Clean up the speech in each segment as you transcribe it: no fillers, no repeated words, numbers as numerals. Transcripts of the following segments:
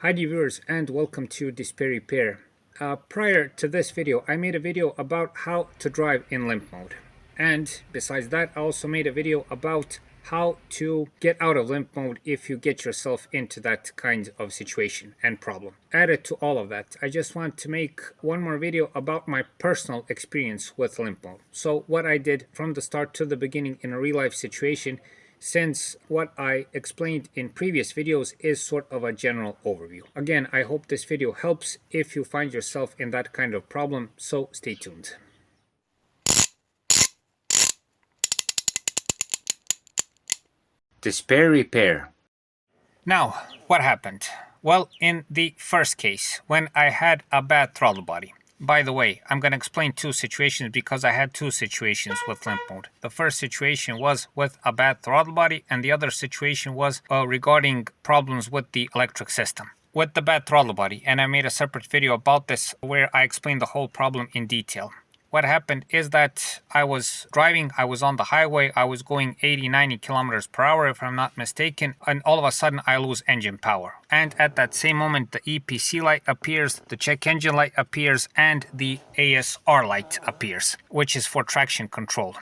Hi viewers and welcome to Display Repair. Prior to this video, I made a video about how to drive in limp mode. And besides that, I also made a video about how to get out of limp mode if you get yourself into that kind of situation and problem. Added to all of that, I just want to make one more video about my personal experience with limp mode. So what I did from the start to the beginning in a real life situation, since what I explained in previous videos is sort of a general overview. Again, I hope this video helps if you find yourself in that kind of problem, so stay tuned. Display repair. Now, what happened? Well, in the first case, when I had a bad throttle body. By the way, I'm going to explain two situations because I had two situations with limp mode. The first situation was with a bad throttle body, and the other situation was regarding problems with the electric system. With the bad throttle body, and I made a separate video about this where I explained the whole problem in detail. What happened is that I was driving, I was on the highway, I was going 80-90 kilometers per hour if I'm not mistaken, and all of a sudden I lose engine power. And at that same moment the EPC light appears, the check engine light appears, and the ASR light appears, which is for traction control.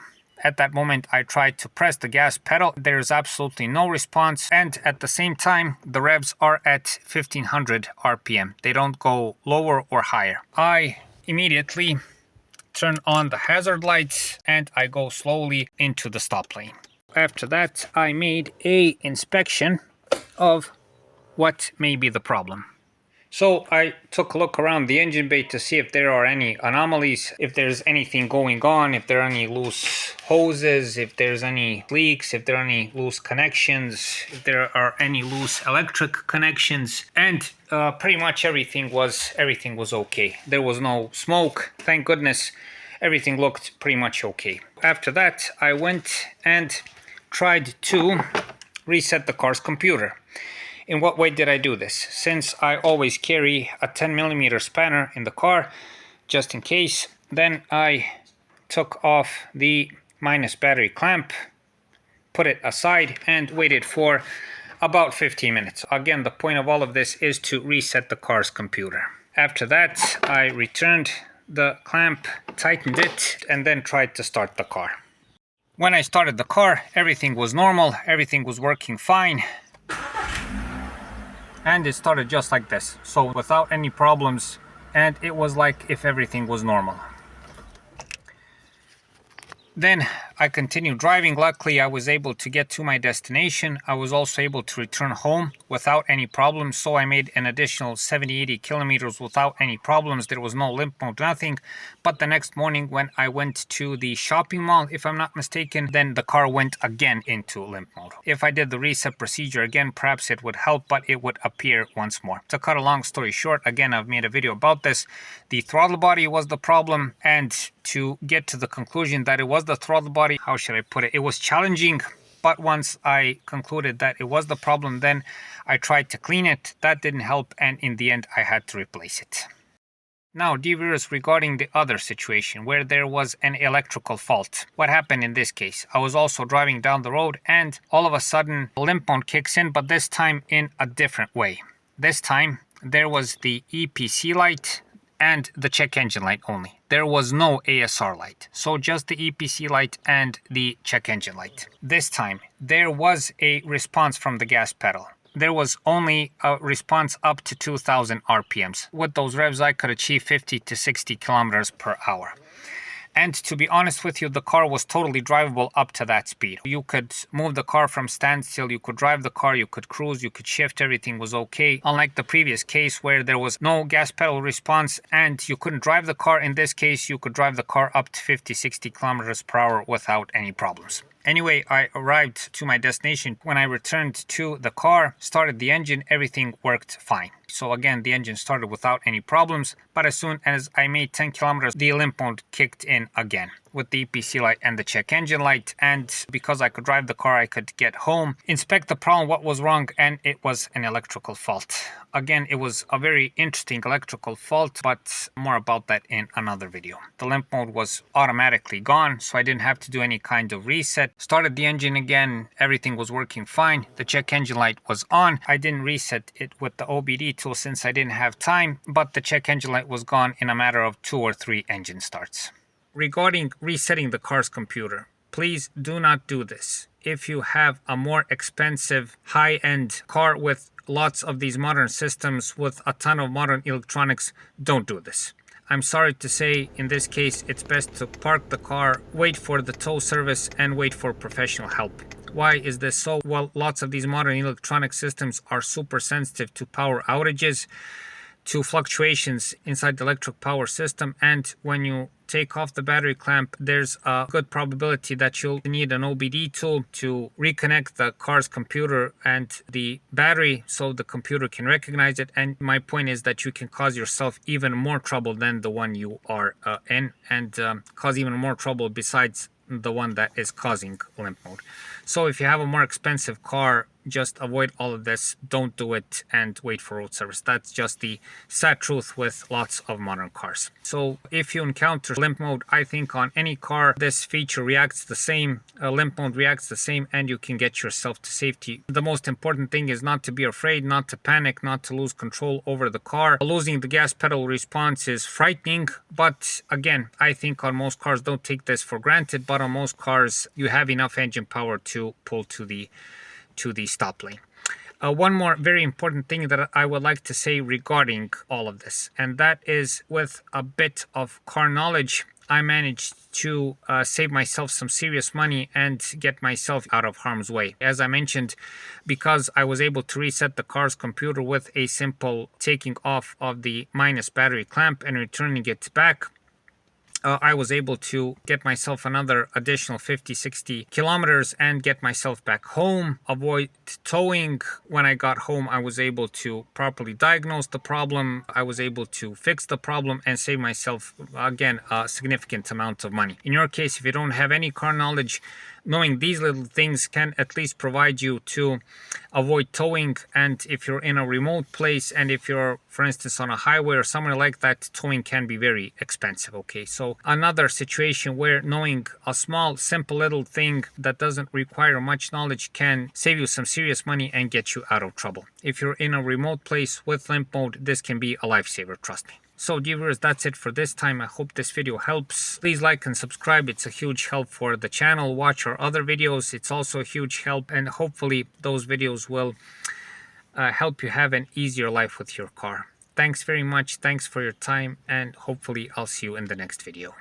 At that moment, I tried to press the gas pedal. There's absolutely no response. And at the same time, the revs are at 1500 RPM. They don't go lower or higher. I immediately turn on the hazard lights and I go slowly into the stop lane. After that, I made an inspection of what may be the problem. So I took a look around the engine bay to see if there are any anomalies, if there's anything going on, if there are any loose hoses, if there's any leaks, if there are any loose connections, if there are any loose electric connections, and pretty much everything was okay. There was no smoke, thank goodness. Everything looked pretty much okay. After that, I went and tried to reset the car's computer. In what way did I do this? Since I always carry a 10mm spanner in the car, just in case, then I took off the minus battery clamp, put it aside, and waited for about 15 minutes. Again, the point of all of this is to reset the car's computer. After that, I returned the clamp, tightened it, and then tried to start the car. When I started the car, everything was normal, everything was working fine. And it started just like this, so without any problems, and it was like if everything was normal. Then I continued driving. Luckily, I was able to get to my destination. I was also able to return home without any problems, so I made an additional 70-80 kilometers without any problems. There was no limp mode, nothing. But the next morning when I went to the shopping mall, if I'm not mistaken, then the car went again into limp mode. If I did the reset procedure again, perhaps it would help, but it would appear once more. To cut a long story short, again, I've made a video about this. The throttle body was the problem, and to get to the conclusion that it was the throttle body, how should I put it? It was challenging, but once I concluded that it was the problem, then I tried to clean it. That didn't help, and in the end, I had to replace it. Now, dear viewers, regarding the other situation where there was an electrical fault. What happened in this case? I was also driving down the road, and all of a sudden, limp mode kicks in, but this time in a different way. This time, there was the EPC light and the check engine light only. There was no ASR light, so just the EPC light and the check engine light. This time, there was a response from the gas pedal. There was only a response up to 2000 RPMs. With those revs, I could achieve 50 to 60 kilometers per hour. And to be honest with you, the car was totally drivable up to that speed. You could move the car from standstill, you could drive the car, you could cruise, you could shift, everything was okay. Unlike the previous case where there was no gas pedal response and you couldn't drive the car, in this case you could drive the car up to 50-60 kilometers per hour without any problems. Anyway, I arrived to my destination. When I returned to the car, started the engine, everything worked fine. So again, the engine started without any problems, but as soon as I made 10 kilometers, the limp mode kicked in again. with the EPC light and the check engine light, and because I could drive the car, I could get home, inspect the problem, what was wrong, and it was an electrical fault. Again, it was a very interesting electrical fault, but more about that in another video. The limp mode was automatically gone, so I didn't have to do any kind of reset. Started the engine again, everything was working fine. The check engine light was on. I didn't reset it with the OBD tool since I didn't have time, but the check engine light was gone in a matter of 2 or 3 engine starts. Regarding resetting the car's computer, please do not do this. If you have a more expensive high-end car with lots of these modern systems with a ton of modern electronics, don't do this. I'm sorry to say, in this case, it's best to park the car, wait for the tow service, and wait for professional help. Why is this so? Well, lots of these modern electronic systems are super sensitive to power outages, to fluctuations inside the electric power system, and when you take off the battery clamp, there's a good probability that you'll need an OBD tool to reconnect the car's computer and the battery so the computer can recognize it. And my point is that you can cause yourself even more trouble than the one you are in, and cause even more trouble besides the one that is causing limp mode. So if you have a more expensive car, just avoid all of this. Don't do it and wait for road service. That's just the sad truth with lots of modern cars. So if you encounter limp mode, I think on any car this feature reacts the same, limp mode reacts the same, and you can get yourself to safety. The most important thing is not to be afraid, not to panic, not to lose control over the car. Losing the gas pedal response is frightening, but again, I think on most cars, don't take this for granted, but on most cars you have enough engine power to pull to the stop lane. One more very important thing that I would like to say regarding all of this, and that is, with a bit of car knowledge, I managed to save myself some serious money and get myself out of harm's way. As I mentioned, because I was able to reset the car's computer with a simple taking off of the minus battery clamp and returning it back, I was able to get myself another additional 50-60 kilometers and get myself back home, avoid towing. When I got home, I was able to properly diagnose the problem. I was able to fix the problem and save myself, again, a significant amount of money. In your case, if you don't have any car knowledge, knowing these little things can at least provide you to avoid towing. And if you're in a remote place, and if you're, for instance, on a highway or somewhere like that, towing can be very expensive. Okay, so another situation where knowing a small, simple little thing that doesn't require much knowledge can save you some serious money and get you out of trouble. If you're in a remote place with limp mode, this can be a lifesaver, trust me. So viewers, that's it for this time. I hope this video helps. Please like and subscribe. It's a huge help for the channel. Watch our other videos. It's also a huge help, and hopefully those videos will help you have an easier life with your car. Thanks very much. Thanks for your time, and hopefully I'll see you in the next video.